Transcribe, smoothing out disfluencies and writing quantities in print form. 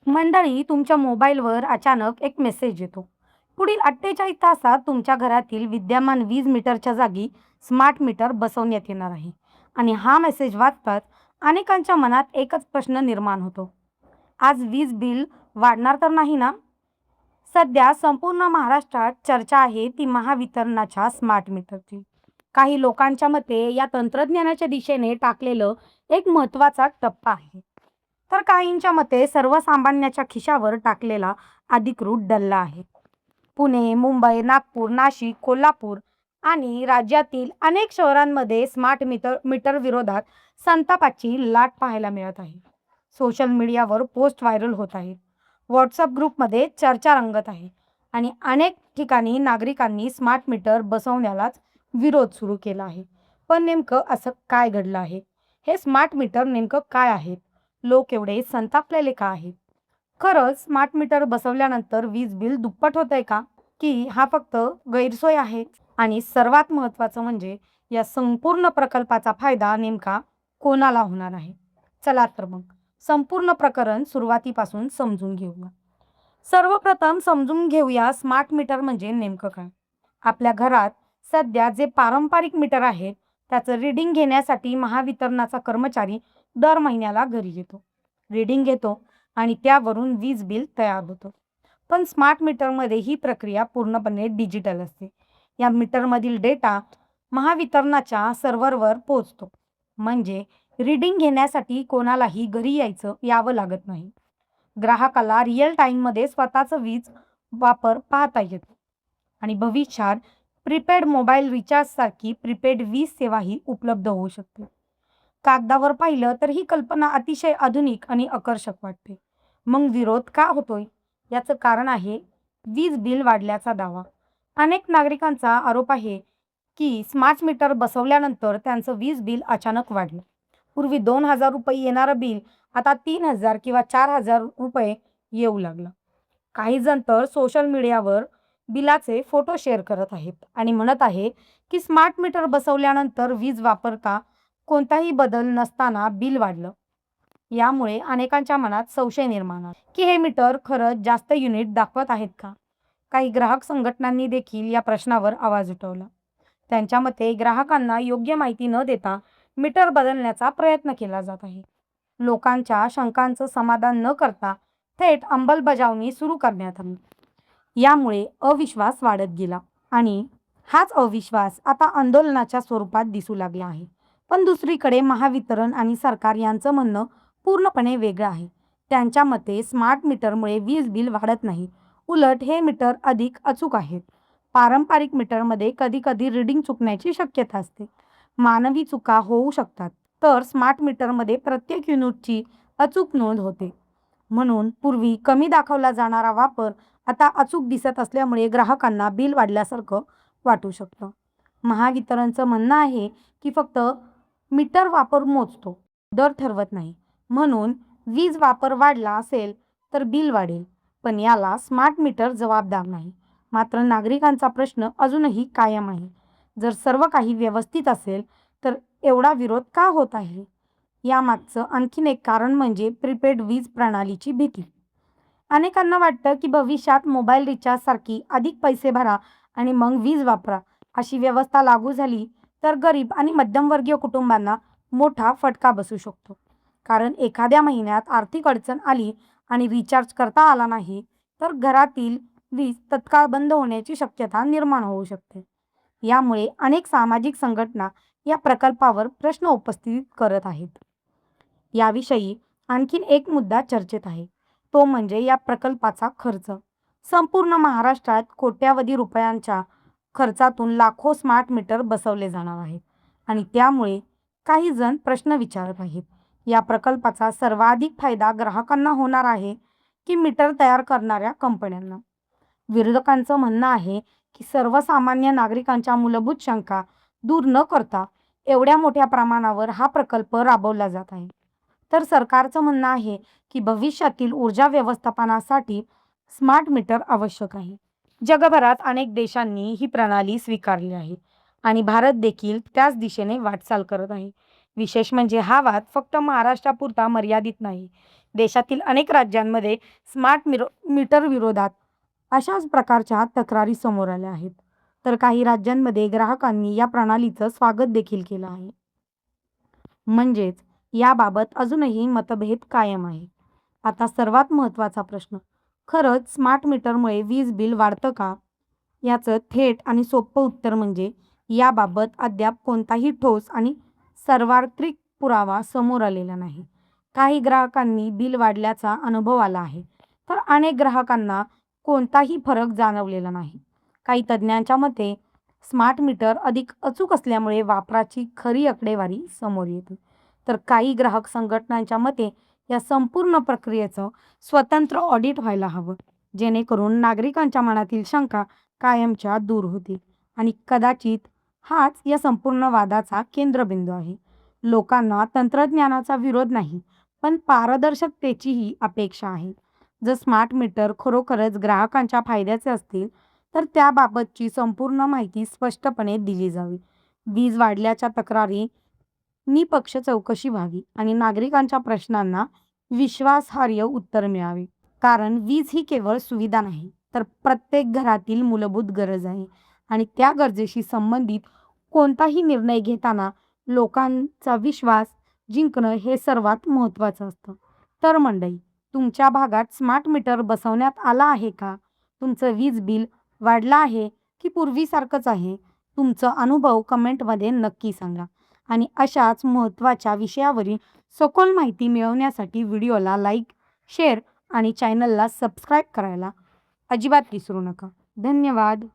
मंडळी, तुमच्या मोबाईलवर अचानक एक मेसेज येतो. पुढील 48 तासात तुमच्या घरातील विद्यमान वीज मीटरच्या जागी स्मार्ट मीटर बसवण्यात येणार आहे. आणि हा मेसेज वाचताच अनेकांच्या मनात एकच प्रश्न निर्माण होतो. आज वीज बिल वाढणार तर नाही ना? सध्या संपूर्ण महाराष्ट्रात चर्चा आहे ती महावितरणाच्या स्मार्ट मीटरची. काही लोकांच्या मते या तंत्रज्ञानाच्या दिशेने टाकलेलं एक महत्त्वाचा टप्पा आहे. तर काहींच्या मते सर्वसामान्याच्या खिशावर टाकलेला अधिकृत डल्ला आहे. पुणे, मुंबई, नागपूर, नाशिक, कोल्हापूर आणि राज्यातील अनेक शहरांमध्ये स्मार्ट मीटर विरोधात संतापाची लाट पाहायला मिळत आहे. सोशल मीडियावर पोस्ट व्हायरल होत आहेत. व्हॉट्सअप ग्रुपमध्ये चर्चा रंगत आहे आणि अनेक ठिकाणी नागरिकांनी स्मार्ट मीटर बसवण्यालाच विरोध सुरू केला आहे. पण नेमकं असं काय घडलं आहे? हे स्मार्ट मीटर नेमकं काय आहेत? लोक एवढे संतापलेले का आहेत? खरंच स्मार्ट मीटर बसवल्यानंतर वीज बिल दुप्पट होतंय का? की हा फक्त गैरसोय आहे? आणि सर्वात महत्त्वाचं म्हणजे या संपूर्ण प्रकल्पाचा फायदा नेमका कोणाला होणार आहे? चला तर मग संपूर्ण प्रकरण सुरुवातीपासून समजून घेऊया. सर्वप्रथम समजून घेऊया स्मार्ट मीटर म्हणजे नेमकं काय. आपल्या घरात सध्या जे पारंपरिक मीटर आहेत त्याचं रीडिंग घेण्यासाठी महावितरणाचा कर्मचारी दर महिन्याला घरी येतो, रीडिंग घेतो आणि त्यावरून वीज बिल तयार होतं. पण स्मार्ट मीटरमध्ये ही प्रक्रिया पूर्णपणे डिजिटल असते. या मीटरमधील डेटा महावितरणाच्या सर्व्हरवर पोहोचतो. म्हणजे रीडिंग घेण्यासाठी कोणालाही घरी यावं लागत नाही. ग्राहकाला रिअल टाईममध्ये स्वतःचं वीज वापर पाहता येतो. आणि भविष्यात प्रीपेड मोबाईल रिचार्जसारखी प्रीपेड वीज सेवाही उपलब्ध होऊ शकते. कागदावर पाहिलं तर ही कल्पना अतिशय आधुनिक आणि आकर्षक वाटते. मग विरोध का होतोय? याचं कारण आहे वीज बिल वाढल्याचा दावा. अनेक नागरिकांचा आरोप आहे की स्मार्ट मीटर बसवल्यानंतर त्यांचं वीज बिल अचानक वाढलं. पूर्वी 2,000 रुपये येणारं बिल आता 3,000 किंवा 4,000 रुपये येऊ लागलं. काही जण तर सोशल मीडियावर बिलाचे फोटो शेअर करत आहेत आणि म्हणत आहे की स्मार्ट मीटर बसवल्यानंतर वीज वापरता कोणताही बदल नसताना बिल वाढलं. यामुळे अनेकांच्या मनात संशय निर्माण झाला की हे मीटर खरंच जास्त युनिट दाखवत आहेत का? काही ग्राहक संघटनांनी देखील या प्रश्नावर आवाज उठवला. त्यांच्या मते ग्राहकांना योग्य माहिती न देता मीटर बदलण्याचा प्रयत्न केला जात आहे. लोकांच्या शंकांचं समाधान न करता थेट अंमलबजावणी सुरू करण्यात आली. यामुळे अविश्वास वाढत गेला आणि हाच अविश्वास आता आंदोलनाच्या स्वरूपात दिसू लागला आहे. पण दुसरीकडे महावितरण आणि सरकार यांचं म्हणणं पूर्णपणे वेगळं आहे. त्यांच्या मते स्मार्ट मीटरमुळे वीज बिल वाढत नाही, उलट हे मीटर अधिक अचूक आहेत. पारंपरिक मीटरमध्ये कधी-कधी रीडिंग चुकण्याची शक्यता असते, मानवी चुका होऊ शकतात. तर स्मार्ट मीटरमध्ये प्रत्येक युनिटची अचूक नोंद होते. म्हणून पूर्वी कमी दाखवला जाणारा वापर आता अचूक दिसत असल्यामुळे ग्राहकांना बिल वाढल्यासारखं वाटू शकतं. महावितरणचं म्हणणं आहे की फक्त मीटर वापर मोजतो, दर ठरवत नाही. म्हणून वीज वापर वाढला असेल तर बिल वाढेल, पण याला स्मार्ट मीटर जबाबदार नाही. मात्र नागरिकांचा प्रश्न अजूनही कायम आहे. जर सर्व काही व्यवस्थित असेल तर एवढा विरोध का होत आहे? यामागचं आणखीन एक कारण म्हणजे प्रीपेड वीज प्रणालीची भीती. अनेकांना वाटतं की भविष्यात मोबाईल रिचार्जसारखी अधिक पैसे भरा आणि मग वीज वापरा अशी व्यवस्था लागू झाली तर गरीब आणि मध्यमवर्गीय कुटुंबांना मोठा फटका बसू शकतो. कारण एखाद्या महिन्यात आर्थिक अडचण आली आणि रिचार्ज करता आला नाही तर घरातील वीज तत्काळ बंद होण्याची शक्यता निर्माण होऊ शकते. यामुळे अनेक सामाजिक संघटना या प्रकल्पावर प्रश्न उपस्थित करत आहेत. याविषयी आणखीन एक मुद्दा चर्चेत आहे, तो म्हणजे या प्रकल्पाचा खर्च. संपूर्ण महाराष्ट्रात कोट्यावधी रुपयांच्या खर्चातून लाखो स्मार्ट मीटर बसवले जाणार आहेत आणि त्यामुळे काही जण प्रश्न विचारत आहेत, या प्रकल्पाचा सर्वाधिक फायदा ग्राहकांना होणार आहे की मीटर तयार करणाऱ्या कंपन्यांना? विरोधकांचं म्हणणं आहे की सर्वसामान्य नागरिकांच्या मूलभूत शंका दूर न करता एवढ्या मोठ्या प्रमाणावर हा प्रकल्प राबवला जात आहे. तर सरकारचं म्हणणं आहे की भविष्यातील ऊर्जा व्यवस्थापनासाठी स्मार्ट मीटर आवश्यक आहे. जगभरात अनेक देशांनी ही प्रणाली स्वीकारली आहे आणि भारत देखील त्याच दिशेने वाटचाल करत आहे. विशेष म्हणजे हा वाद फक्त महाराष्ट्रापुरता मर्यादित नाही. देशातील अनेक राज्यांमध्ये स्मार्ट मीटर विरोधात अशाच प्रकारच्या तक्रारी समोर आल्या आहेत. तर काही राज्यांमध्ये ग्राहकांनी या प्रणालीचं स्वागत देखील केलं आहे. म्हणजेच याबाबत अजूनही मतभेद कायम आहे. आता सर्वात महत्त्वाचा प्रश्न, खरंच स्मार्ट मीटरमुळे वीज बिल वाढतं का? याचं थेट आणि सोपं उत्तर म्हणजे याबाबत अद्याप कोणताही ठोस आणि सार्वत्रिक पुरावा समोर आलेला नाही. काही ग्राहकांनी बिल वाढल्याचा अनुभव आला आहे, तर अनेक ग्राहकांना कोणताही फरक जाणवलेला नाही. काही तज्ज्ञांच्या मते स्मार्ट मीटर अधिक अचूक असल्यामुळे वापराची खरी आकडेवारी समोर येते. तर काही ग्राहक संघटनांच्या मते या संपूर्ण प्रक्रियेचं स्वतंत्र ऑडिट व्हायला हवं, जेणेकरून नागरिकांच्या मनातील शंका कायमच्या दूर होतील. आणि कदाचित हाच या संपूर्ण वादाचा केंद्रबिंदू आहे. लोकांना तंत्रज्ञानाचा विरोध नाही, पण पारदर्शकतेचीही अपेक्षा आहे. जर स्मार्ट मीटर खरोखरच ग्राहकांच्या फायद्याचे असतील, तर त्याबाबतची संपूर्ण माहिती स्पष्टपणे दिली जावी. वीज वाढल्याच्या तक्रारी निपक्ष चौकशी व्हावी आणि नागरिकांच्या प्रश्नांना विश्वासार्ह उत्तर मिळावे. कारण वीज ही केवळ सुविधा नाही, तर प्रत्येक घरातील मूलभूत गरज आहे आणि त्या गरजेशी संबंधित कोणताही निर्णय घेताना लोकांचा विश्वास जिंकणं हे सर्वात महत्त्वाचं असतं. तर मंडळी, तुमच्या भागात स्मार्ट मीटर बसवण्यात आला आहे का? तुमचं वीज बिल वाढलं आहे की पूर्वीसारखंच आहे? तुमचा अनुभव कमेंटमध्ये नक्की सांगा. आणि अशाच महत्त्वाच्या विषयावरील सखोल माहिती मिळवण्यासाठी व्हिडिओला लाईक, शेअर आणि चॅनलला सबस्क्राईब करायला अजिबात विसरू नका. धन्यवाद.